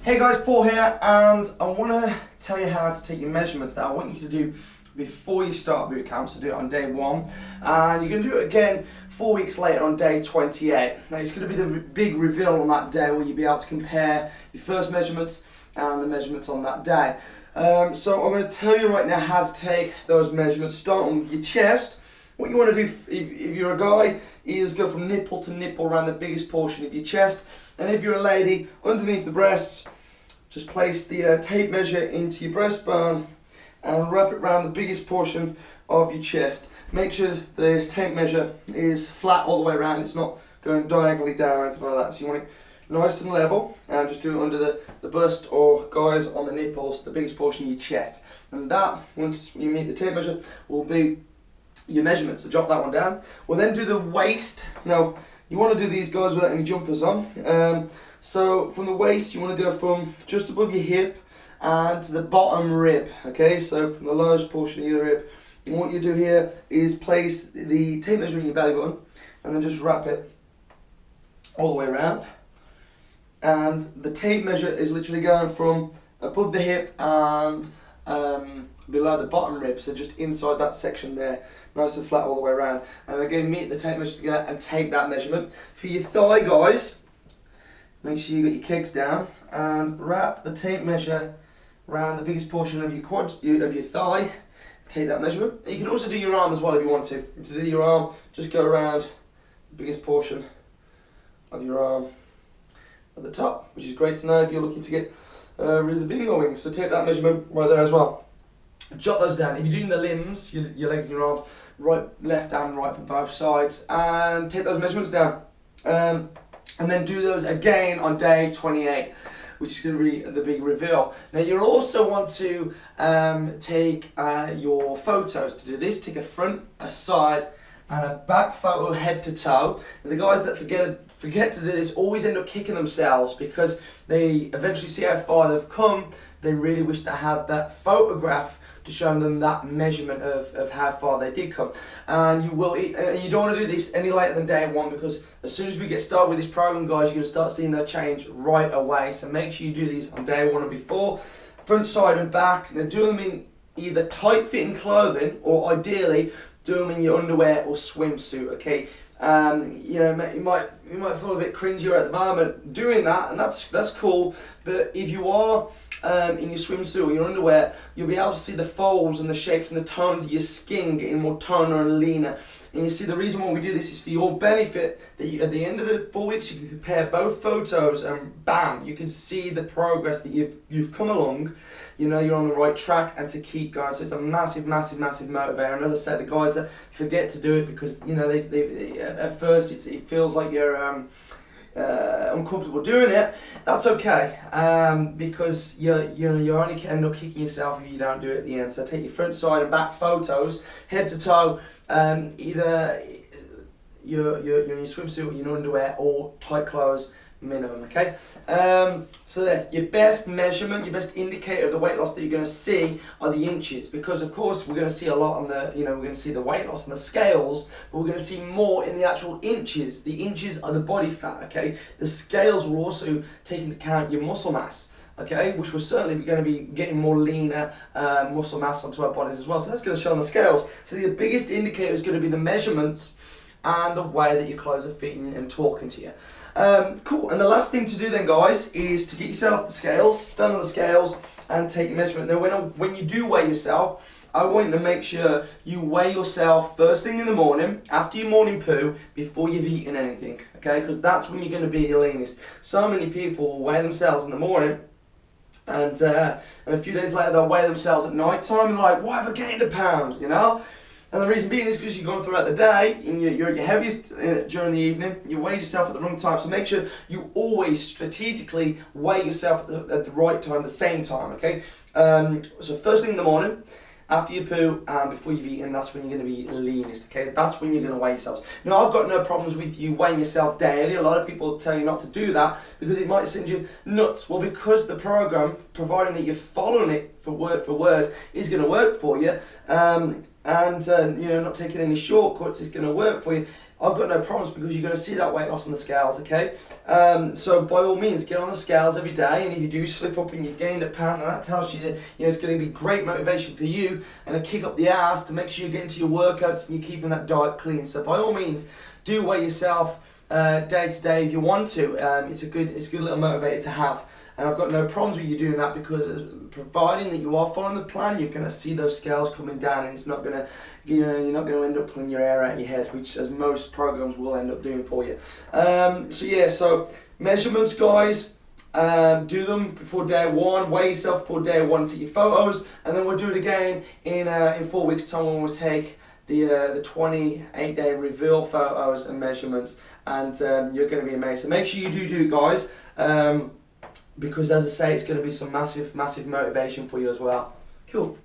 Hey guys, Paul here, and I want to tell you how to take your measurements that I want you to do before you start boot camp. So do it on day 1, and you're going to do it again 4 weeks later on day 28. Now it's going to be the big reveal on that day where you'll be able to compare your first measurements and the measurements on that day. So I'm going to tell you right now how to take those measurements, starting with your chest. What you want to do if you're a guy is go from nipple to nipple around the biggest portion of your chest, and if you're a lady, underneath the breasts. Just place the tape measure into your breastbone and wrap it around the biggest portion of your chest. Make sure the tape measure is flat all the way around, it's not going diagonally down or anything like that. So you want it nice and level, and just do it under the bust, or guys on the nipples, the biggest portion of your chest. And that, once you meet the tape measure, will be your measurement. So drop that one down. We'll then do the waist. Now you want to do these guys without any jumpers on. So from the waist, you want to go from just above your hip and to the bottom rib. Okay, so from the lowest portion of your rib. And what you do here is place the tape measure in your belly button and then just wrap it all the way around. And the tape measure is literally going from above the hip and below the bottom rib, so just inside that section there, nice and flat all the way around. And again, meet the tape measure together and take that measurement. For your thigh, guys, make sure you get your kicks down and wrap the tape measure around the biggest portion of your of your thigh. Take that measurement. You can also do your arm as well if you want to. To do your arm, just go around the biggest portion of your arm at the top, which is great to know if you're looking to get rid of the bingo wings. So take that measurement right there as well. Jot those down. If you're doing the limbs, your legs and your arms, right, left and right for both sides, and take those measurements down. And then do those again on day 28, which is going to be the big reveal. Now you'll also want to take your photos. To do this, take a front, a side, and a back photo head to toe. And the guys that forget to do this always end up kicking themselves because they eventually see how far they've come. They really wish they had that photograph to show them that measurement of how far they did come. And you don't want to do this any later than day 1, because as soon as we get started with this program, guys, you're going to start seeing that change right away. So make sure you do these on day 1 and before, front, side and back. Now do them in either tight fitting clothing, or ideally do them in your underwear or swimsuit, okay? You know, you might feel a bit cringier at the moment doing that, and that's cool. But if you are in your swimsuit or your underwear, you'll be able to see the folds and the shapes and the tones of your skin getting more toner and leaner. And you see, the reason why we do this is for your benefit, that you, at the end of the 4 weeks, you can compare both photos and bam, you can see the progress that you've come along. You know you're on the right track and to keep going. So it's a massive, massive, massive motivator. And as I said, the guys that forget to do it because, you know, they at first it feels like you're uncomfortable doing it, that's okay, because you only end up kicking yourself if you don't do it at the end. So take your front, side and back photos, head to toe, either you're in your swimsuit or your underwear, or tight clothes minimum, okay? So there, your best measurement, your best indicator of the weight loss that you're going to see are the inches, because of course we're going to see a lot on the, we're going to see the weight loss on the scales, but we're going to see more in the actual inches. The inches are the body fat, okay? The scales will also take into account your muscle mass, okay, which we're certainly going to be getting more leaner muscle mass onto our bodies as well. So that's going to show on the scales. So the biggest indicator is going to be the measurements and the way that your clothes are fitting and talking to you. Cool, and the last thing to do then, guys, is to get yourself the scales, stand on the scales and take your measurement. Now when you do weigh yourself, I want you to make sure you weigh yourself first thing in the morning, after your morning poo, before you've eaten anything, okay? Because that's when you're going to be your leanest. So many people will weigh themselves in the morning, and a few days later they'll weigh themselves at night time and they're like, why have I gained a pound, you know? And the reason being is because you've gone throughout the day, and you're at your heaviest during the evening, you weigh yourself at the wrong time. So make sure you always strategically weigh yourself at the right time, the same time, okay? So first thing in the morning, after you poo and before you've eaten, that's when you're going to be leanest, okay? That's when you're going to weigh yourselves. Now, I've got no problems with you weighing yourself daily. A lot of people tell you not to do that because it might send you nuts. Well, because the program, providing that you're following it for word, is going to work for you, and not taking any shortcuts is going to work for you, I've got no problems because you're going to see that weight loss on the scales, okay? So by all means, get on the scales every day, and if you do slip up and you gained a pound, and that tells you that it's going to be great motivation for you and a kick up the ass to make sure you're getting to your workouts and you're keeping that diet clean. So by all means, do weigh yourself day to day if you want to. It's a good little motivator to have, and I've got no problems with you doing that, because providing that you are following the plan, you're going to see those scales coming down, and it's not going to, you're not going to end up pulling your hair out of your head, which as most programs will end up doing for you. So yeah, so measurements, guys. Do them before day 1, weigh yourself before day 1, take your photos, and then we'll do it again in 4 weeks time when we'll take the 28-day reveal photos and measurements, and you're going to be amazed. So make sure you do guys, because as I say, it's going to be some massive motivation for you as well. Cool.